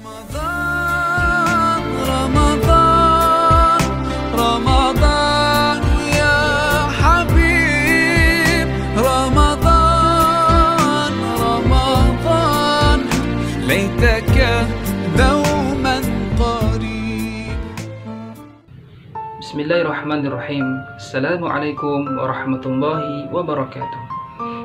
رمضان رمضان رمضان يا حبيب رمضان رمضان ليتك دوما قريب. Bismillahirrahmanirrahim. Assalamualaikum warahmatullahi wabarakatuh.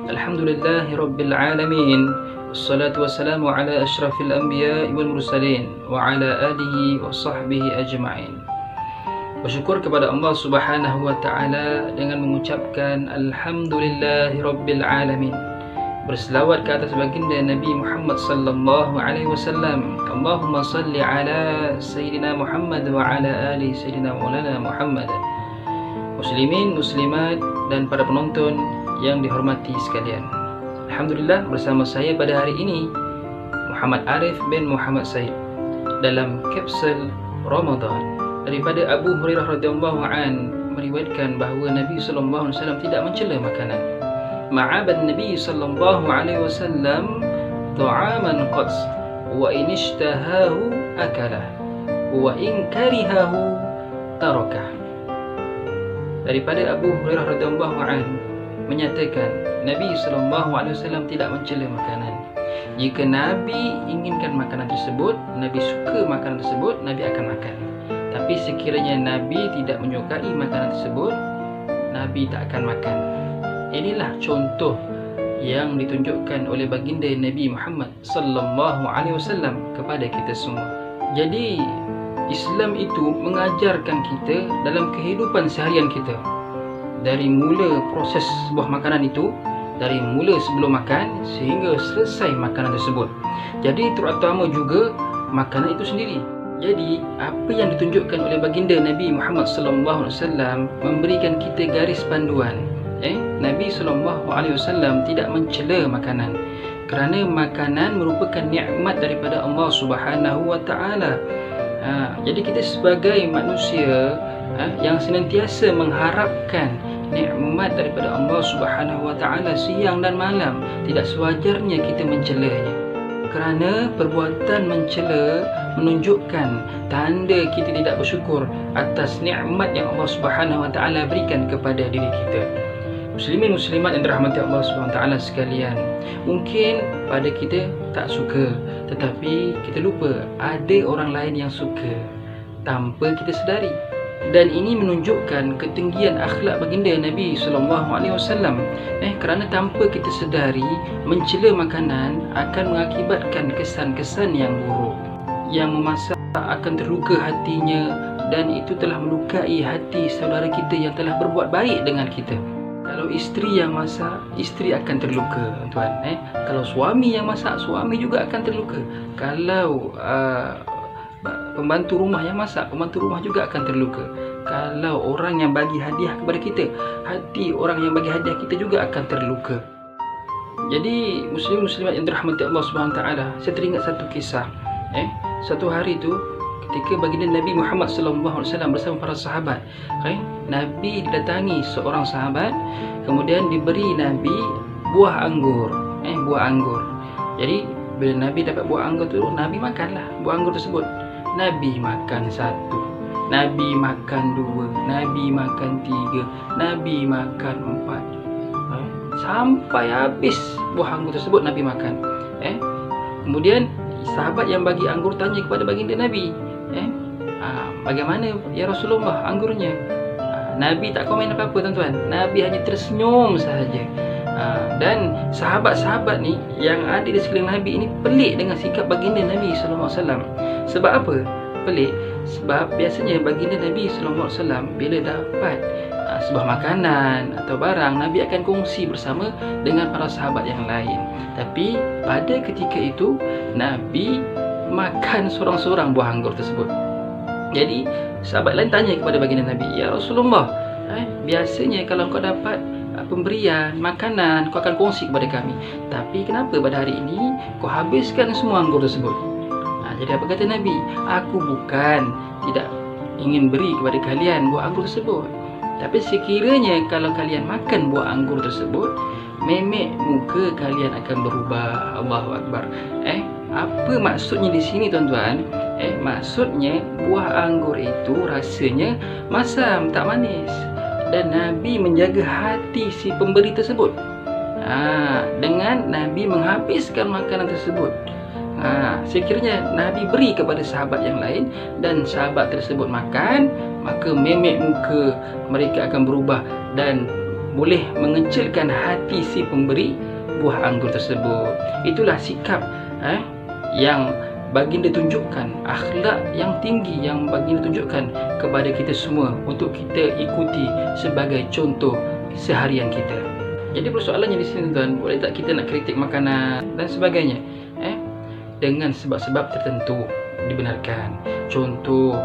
Alhamdulillahi rabbil alamin. Wassalatu wassalamu ala asyrafil anbiya wal mursalin wa ala alihi wa sahbihi ajma'in. Bersyukur kepada Allah Subhanahu wa taala dengan mengucapkan alhamdulillahi rabbil alamin. Berselawat ke atas baginda Nabi Muhammad sallallahu alaihi wasallam. Allahumma salli ala sayyidina Muhammad wa ala ali sayyidina Maulana Muhammad. Muslimin, muslimat dan para penonton yang dihormati sekalian. Alhamdulillah, bersama saya pada hari ini Muhammad Arif bin Muhammad Said dalam kapsul Ramadan. Daripada Abu Hurairah radhiyallahu an meriwayatkan bahawa Nabi sallallahu alaihi wasallam tidak mencela makanan. Ma'aban Nabi sallallahu alaihi wasallam ta'aman qats wa in ishtahahu akalah wa in karihahu tarakah. Daripada Abu Hurairah radhiyallahu an menyatakan Nabi sallallahu alaihi wasallam tidak mencela makanan. Jika Nabi inginkan makanan tersebut, Nabi suka makanan tersebut, Nabi akan makan. Tapi sekiranya Nabi tidak menyukai makanan tersebut, Nabi tak akan makan. Inilah contoh yang ditunjukkan oleh baginda Nabi Muhammad sallallahu alaihi wasallam kepada kita semua. Jadi Islam itu mengajarkan kita dalam kehidupan seharian kita. Dari mula proses sebuah makanan itu, dari mula sebelum makan sehingga selesai makanan tersebut. Jadi terutama juga makanan itu sendiri. Jadi apa yang ditunjukkan oleh baginda Nabi Muhammad sallallahu alaihi wasallam memberikan kita garis panduan. Nabi sallallahu alaihi wasallam tidak mencela makanan kerana makanan merupakan nikmat daripada Allah Subhanahu wa taala. Jadi kita sebagai manusia yang senantiasa mengharapkan nikmat daripada Allah Subhanahu wa taala siang dan malam, tidak sewajarnya kita mencelanya. Kerana perbuatan mencela menunjukkan tanda kita tidak bersyukur atas nikmat yang Allah Subhanahu wa taala berikan kepada diri kita. Muslimin muslimat yang dirahmati Allah Subhanahu wa taala sekalian, mungkin pada kita tak suka, tetapi kita lupa ada orang lain yang suka tanpa kita sedari. Dan ini menunjukkan ketinggian akhlak baginda Nabi sallallahu alaihi wasallam. Kerana tanpa kita sedari, mencela makanan akan mengakibatkan kesan-kesan yang buruk. Yang memasak akan terluka hatinya, dan itu telah melukai hati saudara kita yang telah berbuat baik dengan kita. Kalau isteri yang masak, isteri akan terluka, tuan. Kalau suami yang masak, suami juga akan terluka. Kalau pembantu rumah yang masak, pembantu rumah juga akan terluka. Kalau orang yang bagi hadiah kepada kita, hati orang yang bagi hadiah kita juga akan terluka. Jadi muslim-muslimat yang dirahmati Allah Subhanahu wa taala, saya teringat satu kisah. Satu hari tu ketika baginda Nabi Muhammad sallallahu alaihi wasallam bersama para sahabat, Nabi didatangi seorang sahabat, kemudian diberi Nabi buah anggur, buah anggur. Jadi bila Nabi dapat buah anggur tu, Nabi makanlah buah anggur tersebut. Nabi makan satu, Nabi makan dua, Nabi makan tiga, Nabi makan empat, sampai habis buah anggur tersebut Nabi makan. Kemudian sahabat yang bagi anggur tanya kepada baginda Nabi, bagaimana ya Rasulullah anggurnya? Nabi tak komen apa-apa, tuan-tuan. Nabi hanya tersenyum sahaja. Dan sahabat-sahabat ni yang ada di sekeliling Nabi ini pelik dengan sikap baginda Nabi sallallahu alaihi wasallam. Sebab apa pelik? Sebab biasanya baginda Nabi sallallahu alaihi wasallam bila dapat sebuah makanan atau barang, Nabi akan kongsi bersama dengan para sahabat yang lain. Tapi pada ketika itu Nabi makan seorang-seorang buah anggur tersebut. Jadi sahabat lain tanya kepada baginda Nabi, ya Rasulullah, biasanya kalau kau dapat pemberian makanan, kau akan kongsi kepada kami. Tapi kenapa pada hari ini kau habiskan semua anggur tersebut? Jadi apa kata Nabi? Aku bukan tidak ingin beri kepada kalian buah anggur tersebut, tapi sekiranya kalau kalian makan buah anggur tersebut, memek muka kalian akan berubah. Allahu Akbar. Apa maksudnya di sini tuan-tuan? Maksudnya buah anggur itu rasanya masam, tak manis. Dan Nabi menjaga hati si pemberi tersebut. Dengan Nabi menghabiskan makanan tersebut. Sekiranya Nabi beri kepada sahabat yang lain dan sahabat tersebut makan, maka memek muka mereka akan berubah dan boleh mengecilkan hati si pemberi buah anggur tersebut. Itulah sikap yang baginda tunjukkan, akhlak yang tinggi yang baginda tunjukkan kepada kita semua untuk kita ikuti sebagai contoh seharian kita. Jadi persoalannya di sini tuan, boleh tak kita nak kritik makanan dan sebagainya dengan sebab-sebab tertentu dibenarkan. Contoh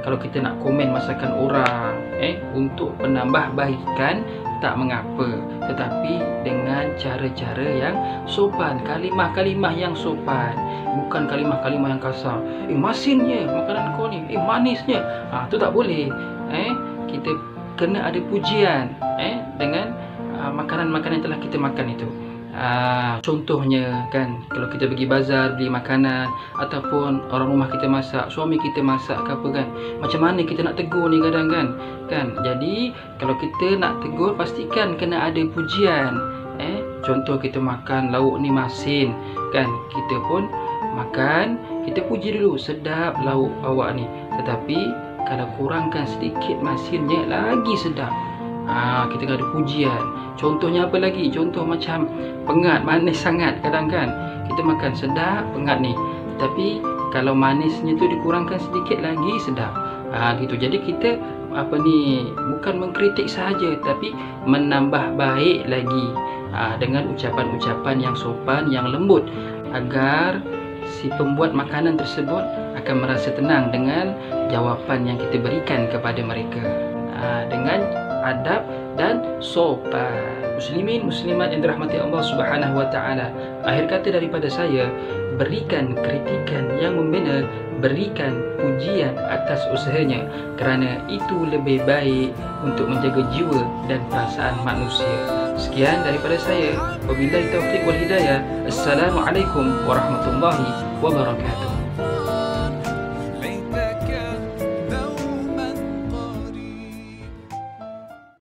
kalau kita nak komen masakan orang untuk penambahbaikan, tak mengapa, tetapi dengan cara-cara yang sopan, kalimah-kalimah yang sopan, bukan kalimah-kalimah yang kasar. Masinnya makanan kau ni, manisnya. Tu tak boleh. Kita kena ada pujian dengan makanan-makanan yang telah kita makan itu. Contohnya kan, kalau kita pergi bazar beli makanan ataupun orang rumah kita masak, suami kita masak ke apa kan, macam mana kita nak tegur ni kadang kan. Jadi kalau kita nak tegur, pastikan kena ada pujian. Contoh kita makan lauk ni masin kan, kita pun makan, kita puji dulu, sedap lauk awak ni. Tetapi kalau kurangkan sedikit masinnya, lagi sedap. Kita ada pujian. Contohnya apa lagi? Contoh macam pengat, manis sangat kadang kan, kita makan sedap pengat ni, tapi kalau manisnya tu dikurangkan sedikit, lagi sedap. Gitu. Jadi kita bukan mengkritik sahaja, tapi menambah baik lagi dengan ucapan-ucapan yang sopan, yang lembut, agar si pembuat makanan tersebut akan merasa tenang dengan jawapan yang kita berikan kepada mereka, dengan adab dan sopan. Muslimin muslimat yang dirahmati Allah Subhanahu wa taala, akhir kata daripada saya, berikan kritikan yang membina, berikan pujian atas usahanya, kerana itu lebih baik untuk menjaga jiwa dan perasaan manusia. Sekian daripada saya. Wabillahi taufiq wal hidayah. Assalamualaikum warahmatullahi wabarakatuh.